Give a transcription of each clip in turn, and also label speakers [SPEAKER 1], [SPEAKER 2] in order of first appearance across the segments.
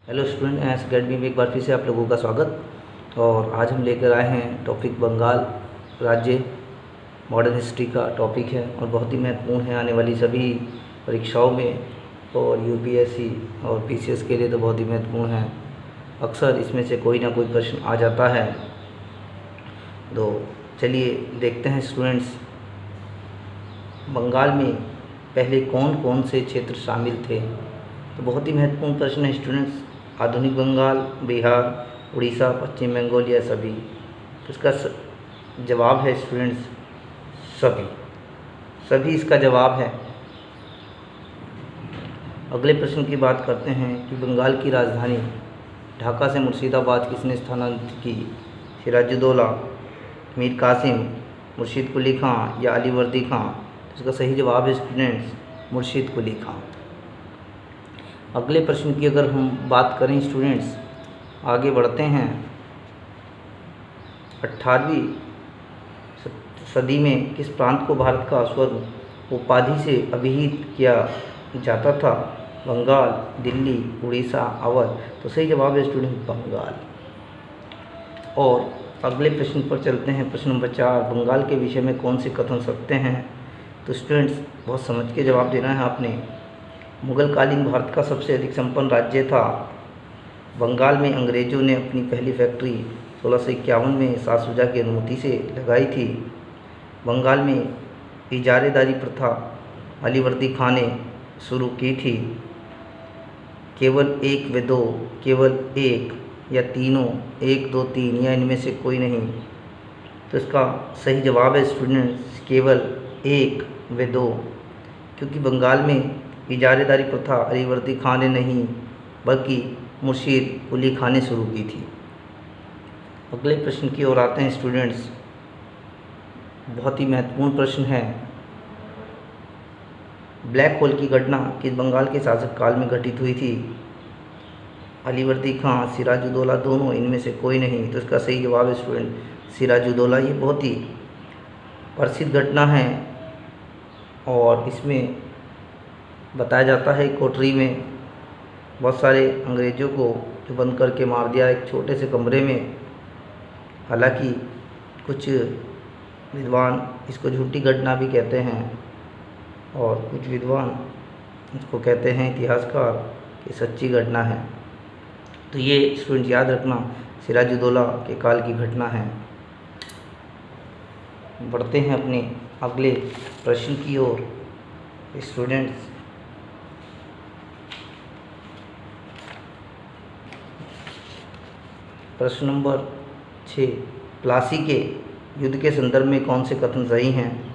[SPEAKER 1] Hello student, S academy में एक बार फिर से आप लोगों का स्वागत। और आज हम लेकर आए हैं टॉपिक बंगाल राज्य मॉडर्न हिस्ट्री का टॉपिक है और बहुत ही महत्वपूर्ण है आने वाली सभी परीक्षाओं में। और यूपीएससी और पीसीएस के लिए तो बहुत ही महत्वपूर्ण है। अक्सर इसमें से कोई ना कोई प्रश्न आ जाता है। तो चलिए देखते हैं स्टूडेंट्स, बंगाल में पहले कौन कौन से क्षेत्र शामिल थे। तो बहुत ही महत्वपूर्ण प्रश्न है स्टूडेंट्स। आधुनिक बंगाल, बिहार, उड़ीसा, पश्चिम बंगाल या सभी। तो इसका जवाब है स्टूडेंट्स सभी। सभी इसका जवाब है। अगले प्रश्न की बात करते हैं कि बंगाल की राजधानी ढाका से मुर्शिदाबाद किसने स्थानांतरित की। सिराजुद्दौला, मीर कासिम, मुर्शीद कुली खां या अलीवर्दी खां। तो इसका सही जवाब है स्टूडेंट्स मुर्शीद कुली खां। अगले प्रश्न की अगर हम बात करें स्टूडेंट्स, आगे बढ़ते हैं। 18वीं सदी में किस प्रांत को भारत का स्वर्ग उपाधि से अभिहित किया जाता था। बंगाल, दिल्ली, उड़ीसा, अवध। तो सही जवाब है स्टूडेंट बंगाल। और अगले प्रश्न पर चलते हैं। प्रश्न नंबर 4, बंगाल के विषय में कौन से कथन सत्य हैं। तो स्टूडेंट्स बहुत समझ के जवाब देना है आपने। मुगल कालीन भारत का सबसे अधिक संपन्न राज्य था। बंगाल में अंग्रेज़ों ने अपनी पहली फैक्ट्री 1651 में शाह शुजा की अनुमति से लगाई थी। बंगाल में इजारेदारी प्रथा अलीवर्दी खां ने शुरू की थी। केवल एक व दो, केवल एक या तीनों, 1 2 3 या इनमें से कोई नहीं। तो इसका सही जवाब है स्टूडेंट्स केवल 1 व 2, क्योंकि बंगाल में इजारेदारी प्रथा अलीवर्दी खां ने नहीं बल्कि मुर्शीद कुली खां ने शुरू की थी। अगले प्रश्न की ओर आते हैं स्टूडेंट्स। बहुत ही महत्वपूर्ण प्रश्न है। ब्लैक होल की घटना किस बंगाल के शासक काल में घटित हुई थी। अलीवर्दी खां, सिराजुद्दौला, दोनों, इनमें से कोई नहीं। तो इसका सही जवाब है स्टूडेंट सिराजुद्दौला। ये बहुत ही प्रसिद्ध घटना है और इसमें बताया जाता है कोठरी में बहुत सारे अंग्रेज़ों को जो बंद करके मार दिया एक छोटे से कमरे में। हालांकि कुछ विद्वान इसको झूठी घटना भी कहते हैं और कुछ विद्वान इसको कहते हैं इतिहासकार कि सच्ची घटना है। तो ये स्टूडेंट याद रखना सिराजुद्दौला के काल की घटना है। बढ़ते हैं अपने अगले प्रश्न की ओर स्टूडेंट्स। प्रश्न नंबर 6, प्लासी के युद्ध के संदर्भ में कौन से कथन सही हैं।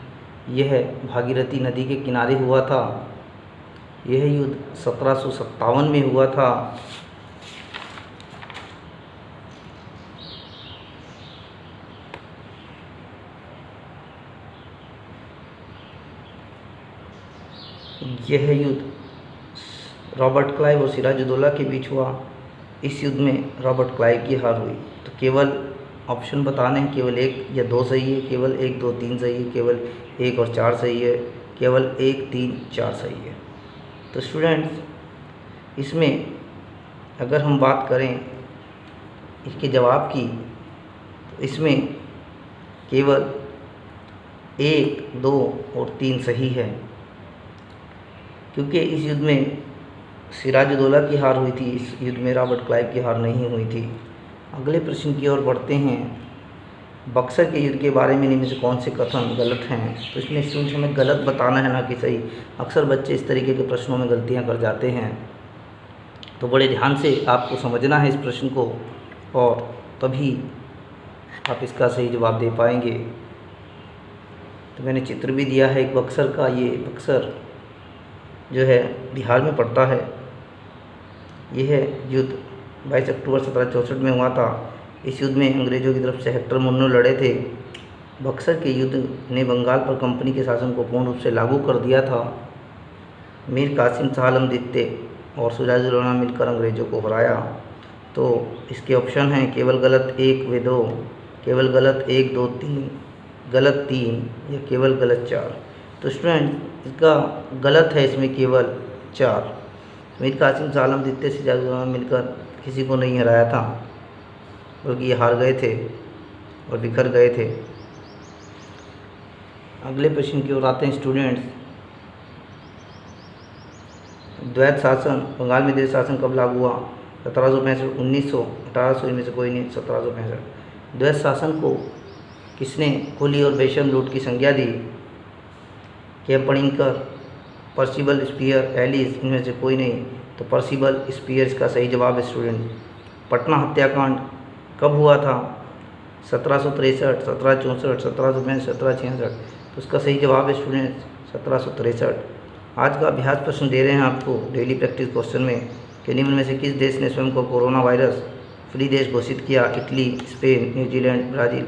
[SPEAKER 1] यह भागीरथी नदी के किनारे हुआ था। यह युद्ध 1757 में हुआ था। यह युद्ध रॉबर्ट क्लाइव और सिराजुद्दौला के बीच हुआ। इस युद्ध में रॉबर्ट क्लाइव की हार हुई। तो केवल ऑप्शन बताने हैं, केवल 1 या 2 सही है, केवल 1 2 3 सही है, केवल 1 और 4 सही है, केवल 1 3 4 सही है। तो स्टूडेंट्स इसमें अगर हम बात करें इसके जवाब की, तो इसमें केवल 1 2 और 3 सही है, क्योंकि इस युद्ध में सिराजुद्दौला की हार हुई थी। इस युद्ध में रॉबर्ट क्लाइव की हार नहीं हुई थी। अगले प्रश्न की ओर बढ़ते हैं। बक्सर के युद्ध के बारे में इनमें से कौन से कथन गलत हैं। तो इसमें स्टूडेंट्स हमें गलत बताना है, ना कि सही। अक्सर बच्चे इस तरीके के प्रश्नों में गलतियां कर जाते हैं, तो बड़े ध्यान से आपको समझना है इस प्रश्न को और तभी आप इसका सही जवाब दे पाएंगे। तो मैंने चित्र भी दिया है एक बक्सर का। ये बक्सर जो है बिहार में पड़ता है। यह युद्ध 22 अक्टूबर 1764 में हुआ था। इस युद्ध में अंग्रेज़ों की तरफ से हेक्टर मुन्नो लड़े थे। बक्सर के युद्ध ने बंगाल पर कंपनी के शासन को पूर्ण रूप से लागू कर दिया था। मीर कासिम, शाह आलम द्वितीय और सिराजुद्दौला ने मिलकर अंग्रेज़ों को हराया। तो इसके ऑप्शन हैं केवल गलत 1 व 2, केवल गलत 1 2 3, गलत 3 या केवल गलत 4। तो स्टूडेंट इसका गलत है इसमें केवल 4। मीर कासिम सालम द्वितीय सिराजुल दौला में मिलकर किसी को नहीं हराया था, बल्कि ये हार गए थे और बिखर गए थे। अगले प्रश्न की ओर आते हैं स्टूडेंट्स। द्वैत शासन, बंगाल में द्वैत शासन कब लागू हुआ? 1765, 1900, 1800, इनमें से कोई नहीं, 1765। द्वैत शासन को किसने खुली और बेशर्म लूट की संज्ञा दी? कैम्पणिकर, पर्सिबल स्पीयर, एलिस, इनमें से कोई नहीं, तो पर्सिबल स्पीयर इसका सही जवाब है स्टूडेंट। पटना हत्याकांड कब हुआ था? 1763, 1764, 1765, 1766, तो उसका सही जवाब है स्टूडेंट 1763। आज का अभ्यास प्रश्न दे रहे हैं आपको डेली प्रैक्टिस क्वेश्चन में कि निम्न में से किस देश ने स्वयं को कोरोना वायरस फ्री देश घोषित किया? Italy, Spain, New Zealand, Brazil.